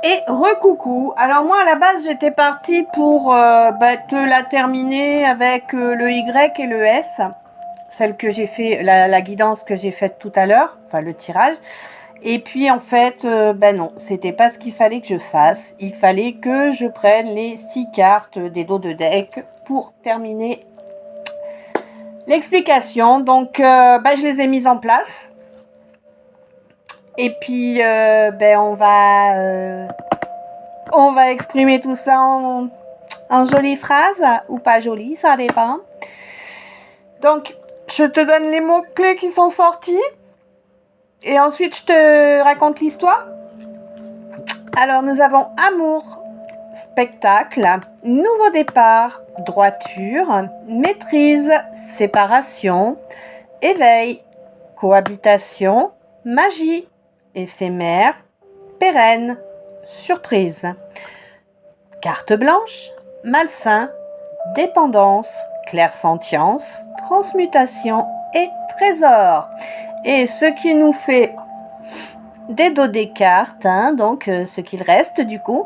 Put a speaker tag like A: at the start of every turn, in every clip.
A: Et recoucou. Alors moi à la base j'étais partie pour te la terminer avec le Y et le S, celle que j'ai fait, la guidance que j'ai faite tout à l'heure, enfin le tirage. Et puis en fait, non, c'était pas ce qu'il fallait que je fasse. Il fallait que je prenne les 6 cartes des dos de deck pour terminer l'explication. Donc je les ai mises en place. Et puis on va exprimer tout ça en jolies phrases ou pas jolies, ça dépend. Donc, je te donne les mots-clés qui sont sortis et ensuite je te raconte l'histoire. Alors, nous avons amour, spectacle, nouveau départ, droiture, maîtrise, séparation, éveil, cohabitation, magie, éphémère, pérenne, surprise. Carte blanche, malsain, dépendance, clairsentience, transmutation et trésor. Et ce qui nous fait des dos des cartes, donc ce qu'il reste du coup.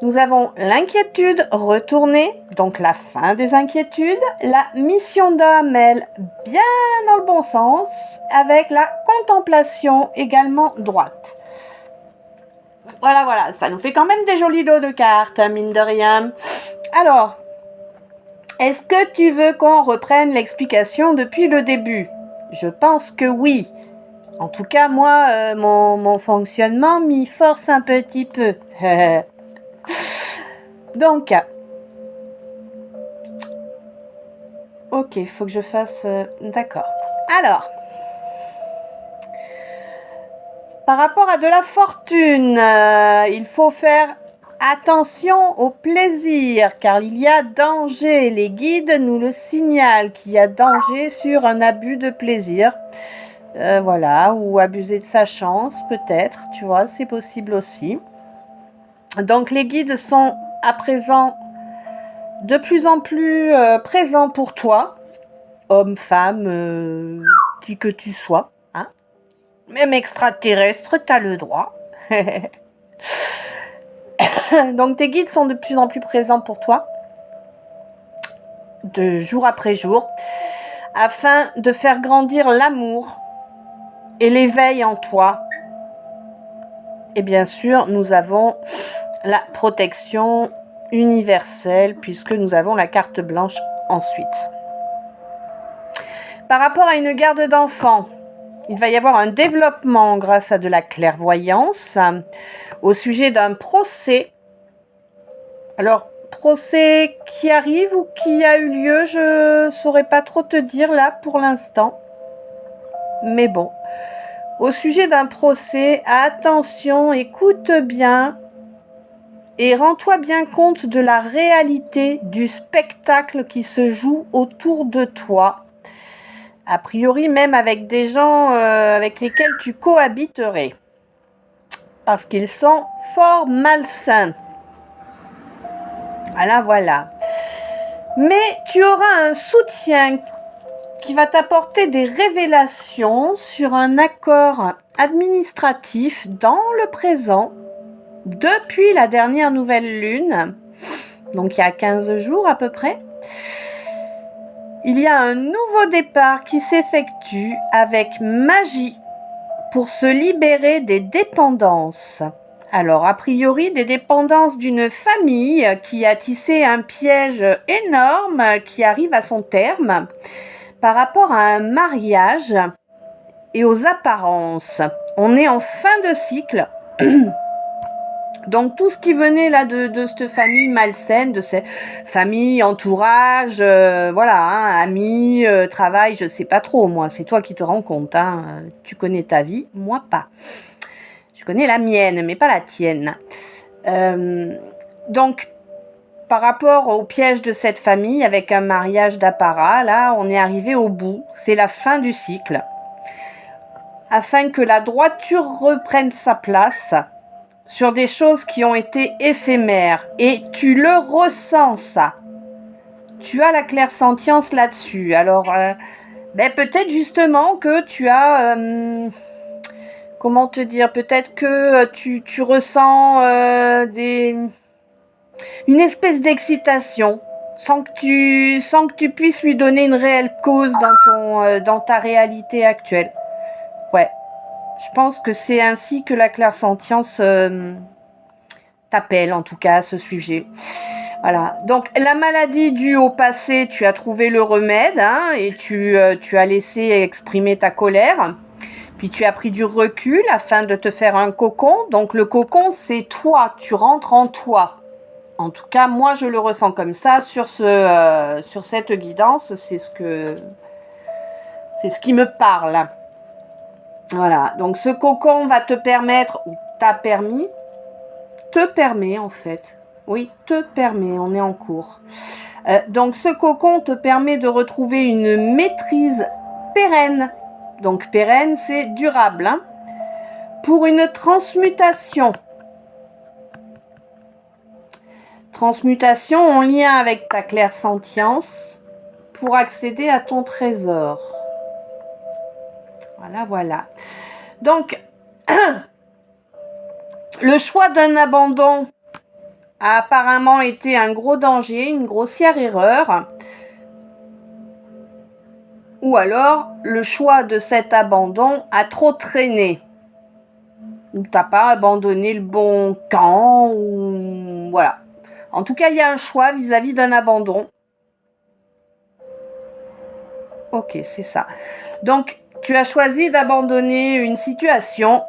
A: Nous avons l'inquiétude retournée, donc la fin des inquiétudes, la mission d'âme, elle, bien dans le bon sens, avec la contemplation également droite. Voilà, ça nous fait quand même des jolis dos de cartes, mine de rien. Alors, est-ce que tu veux qu'on reprenne l'explication depuis le début? Je pense que oui. En tout cas, moi, mon fonctionnement m'y force un petit peu. Donc, ok, il faut que je fasse... D'accord. Alors, par rapport à de la fortune, il faut faire attention au plaisir, car il y a danger. Les guides nous le signalent qu'il y a danger sur un abus de plaisir. Voilà, ou abuser de sa chance, peut-être, tu vois, c'est possible aussi. Donc les guides sont à présent de plus en plus présents pour toi, homme, femme, qui que tu sois. Hein. Même extraterrestre, t'as le droit. Donc tes guides sont de plus en plus présents pour toi, de jour après jour, afin de faire grandir l'amour et l'éveil en toi. Et bien sûr, nous avons la protection universelle, puisque nous avons la carte blanche ensuite. Par rapport à une garde d'enfants, il va y avoir un développement grâce à de la clairvoyance au sujet d'un procès. Alors, procès qui arrive ou qui a eu lieu, je ne saurais pas trop te dire là pour l'instant. Mais bon, au sujet d'un procès, attention, écoute bien et rends-toi bien compte de la réalité du spectacle qui se joue autour de toi. A priori, même avec des gens avec lesquels tu cohabiterais. Parce qu'ils sont fort malsains. Voilà. Mais tu auras un soutien qui va t'apporter des révélations sur un accord administratif dans le présent depuis la dernière nouvelle lune, donc il y a 15 jours à peu près. Il y a un nouveau départ qui s'effectue avec magie pour se libérer des dépendances. Alors, a priori, des dépendances d'une famille qui a tissé un piège énorme qui arrive à son terme par rapport à un mariage et aux apparences. On est en fin de cycle. Donc tout ce qui venait là de cette famille malsaine, de cette famille, entourage, amis, travail, je sais pas trop moi, c'est toi qui te rends compte, tu connais ta vie, moi pas. Je connais la mienne, mais pas la tienne. Donc par rapport au piège de cette famille avec un mariage d'apparat, là on est arrivé au bout, c'est la fin du cycle. Afin que la droiture reprenne sa place sur des choses qui ont été éphémères. Et tu le ressens, ça. Tu as la clairsentience là-dessus. Alors, peut-être justement que tu as comment te dire, peut-être que tu ressens une espèce d'excitation sans que tu puisses lui donner une réelle cause dans ta réalité actuelle. Ouais, je pense que c'est ainsi que la clairsentience t'appelle, en tout cas, à ce sujet. Voilà, donc la maladie due au passé, tu as trouvé le remède, hein, et tu as laissé exprimer ta colère. Puis tu as pris du recul afin de te faire un cocon. Donc le cocon, c'est toi, tu rentres en toi. En tout cas, moi je le ressens comme ça sur cette guidance, c'est ce qui me parle. Voilà, donc ce cocon va te permettre, ou t'a permis, te permet en fait. Oui, te permet, on est en cours. Donc ce cocon te permet de retrouver une maîtrise pérenne. Donc pérenne, c'est durable, hein, pour une transmutation. Transmutation en lien avec ta clairsentience pour accéder à ton trésor. Voilà, voilà. Donc, le choix d'un abandon a apparemment été un gros danger, une grossière erreur. Ou alors, le choix de cet abandon a trop traîné. Ou t'as pas abandonné le bon camp, ou voilà. En tout cas, il y a un choix vis-à-vis d'un abandon. Ok, c'est ça. Donc, tu as choisi d'abandonner une situation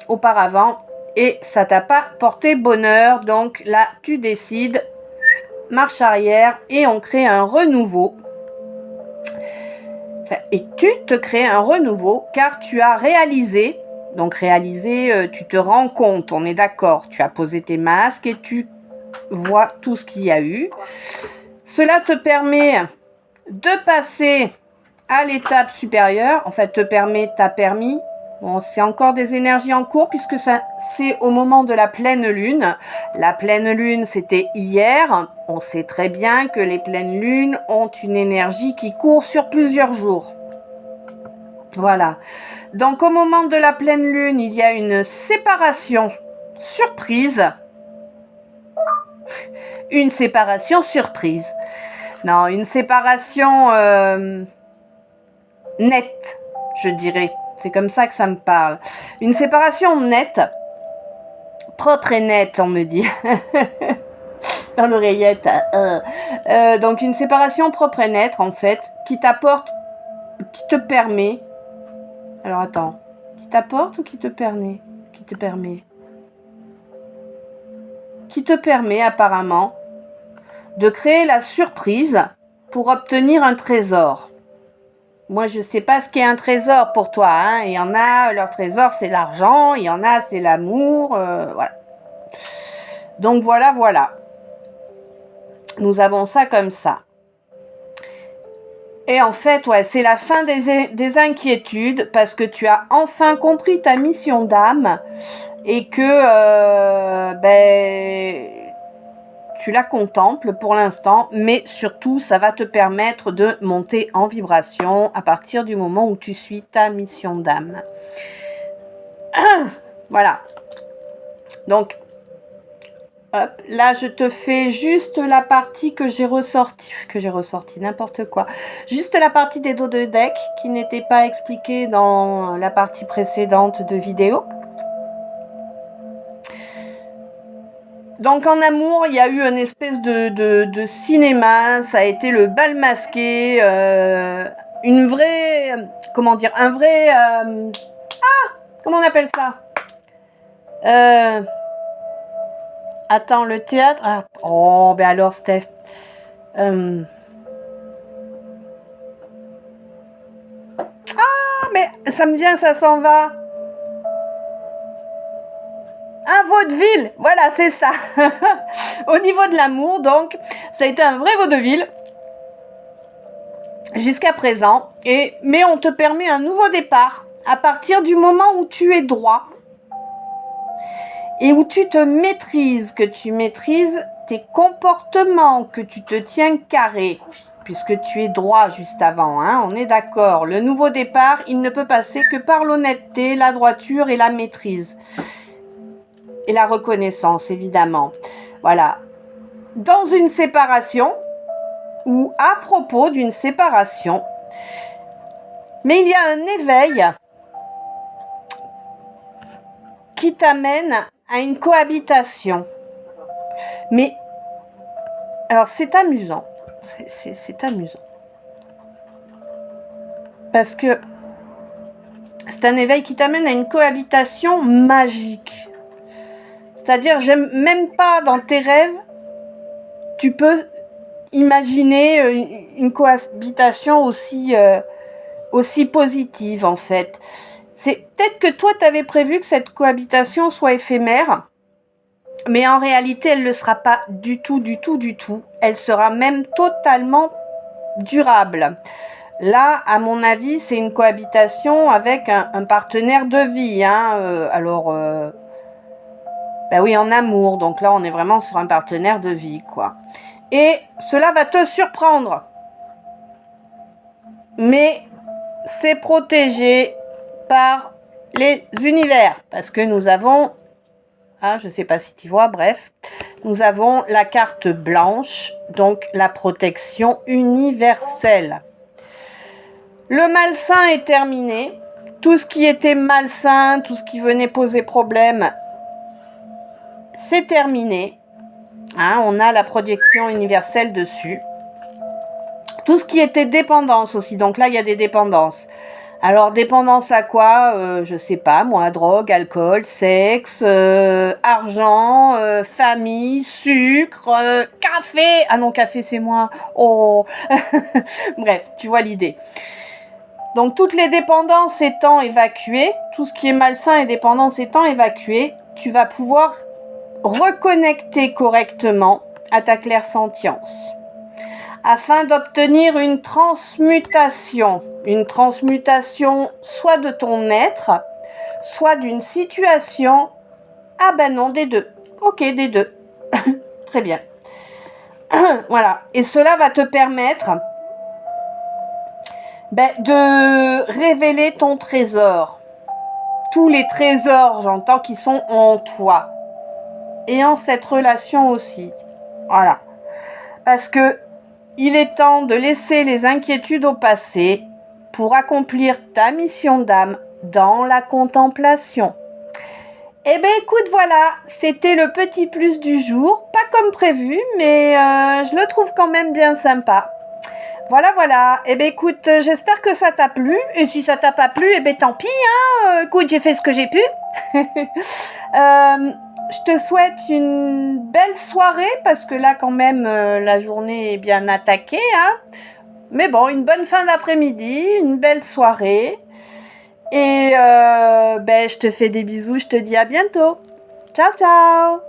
A: auparavant et ça t'a pas porté bonheur. Donc là, tu décides, marche arrière et on crée un renouveau. Et tu te crées un renouveau car tu as réalisé. Donc réaliser, tu te rends compte, on est d'accord. Tu as posé tes masques et tu vois tout ce qu'il y a eu. Cela te permet de passer à l'étape supérieure. En fait, t'a permis. Bon, c'est encore des énergies en cours puisque c'est au moment de la pleine lune. La pleine lune, c'était hier. On sait très bien que les pleines lunes ont une énergie qui court sur plusieurs jours. Voilà. Donc, au moment de la pleine lune, il y a une séparation surprise. Une séparation surprise. Non, une séparation nette, je dirais. C'est comme ça que ça me parle. Une séparation nette, propre et nette, on me dit. Dans l'oreillette. Donc une séparation propre et nette, en fait, qui t'apporte, qui te permet. Alors attends, qui t'apporte ou qui te permet? Qui te permet. Qui te permet apparemment de créer la surprise pour obtenir un trésor. Moi, je ne sais pas ce qu'est un trésor pour toi. Hein. Il y en a, leur trésor, c'est l'argent. Il y en a, c'est l'amour. Voilà. Donc, voilà, voilà. Nous avons ça comme ça. Et en fait, ouais, c'est la fin des inquiétudes parce que tu as enfin compris ta mission d'âme et que tu la contemples pour l'instant, mais surtout, ça va te permettre de monter en vibration à partir du moment où tu suis ta mission d'âme. Voilà. Donc, hop, là, je te fais juste la partie que j'ai ressortie, n'importe quoi. Juste la partie des dos de deck qui n'était pas expliquée dans la partie précédente de vidéo. Donc en amour, il y a eu une espèce de cinéma, ça a été le bal masqué, une vraie, comment dire, un vrai, comment on appelle ça? Attends, le théâtre, oh, ben alors Steph, mais ça me vient, ça s'en va. Un vaudeville, voilà, c'est ça. Au niveau de l'amour, donc, ça a été un vrai vaudeville jusqu'à présent. Mais on te permet un nouveau départ à partir du moment où tu es droit et où tu te maîtrises, que tu maîtrises tes comportements, que tu te tiens carré. puisque tu es droit juste avant, hein, on est d'accord. Le nouveau départ, il ne peut passer que par l'honnêteté, la droiture et la maîtrise. Et la reconnaissance, évidemment. Voilà. Dans une séparation, ou à propos d'une séparation, mais il y a un éveil qui t'amène à une cohabitation. Mais, alors c'est amusant. C'est amusant. Parce que c'est un éveil qui t'amène à une cohabitation magique. C'est-à-dire, même pas dans tes rêves, tu peux imaginer une cohabitation aussi positive, en fait. C'est peut-être que toi, tu avais prévu que cette cohabitation soit éphémère, mais en réalité, elle ne le sera pas du tout. Elle sera même totalement durable. Là, à mon avis, c'est une cohabitation avec un partenaire de vie. Hein. Ben oui, en amour. Donc là, on est vraiment sur un partenaire de vie, quoi. Et cela va te surprendre. Mais c'est protégé par les univers. Parce que nous avons, je ne sais pas si tu vois, bref, nous avons la carte blanche, donc la protection universelle. Le malsain est terminé. Tout ce qui était malsain, tout ce qui venait poser problème, c'est terminé. Hein, on a la protection universelle dessus. Tout ce qui était dépendance aussi. Donc là, il y a des dépendances. Alors, dépendance à quoi? Je sais pas, moi, drogue, alcool, sexe, argent, famille, sucre, café. Ah non, café, c'est moi. Oh. Bref, tu vois l'idée. Donc, toutes les dépendances étant évacuées, tout ce qui est malsain et dépendance étant évacué, tu vas pouvoir reconnecter correctement à ta clairsentience afin d'obtenir une transmutation soit de ton être, soit d'une situation. Ah ben non, des deux. Ok, des deux. Très bien. Voilà. Et cela va te permettre de révéler ton trésor. Tous les trésors, j'entends, qui sont en toi. Et en cette relation aussi. Voilà. Parce que il est temps de laisser les inquiétudes au passé pour accomplir ta mission d'âme dans la contemplation. Eh bien écoute, voilà, c'était le petit plus du jour. Pas comme prévu, mais je le trouve quand même bien sympa. Voilà. Eh bien écoute, j'espère que ça t'a plu. Et si ça t'a pas plu, eh bien tant pis. Écoute, j'ai fait ce que j'ai pu. Je te souhaite une belle soirée parce que là quand même la journée est bien attaquée. Hein. Mais bon, une bonne fin d'après-midi, une belle soirée. Et je te fais des bisous, je te dis à bientôt. Ciao, ciao.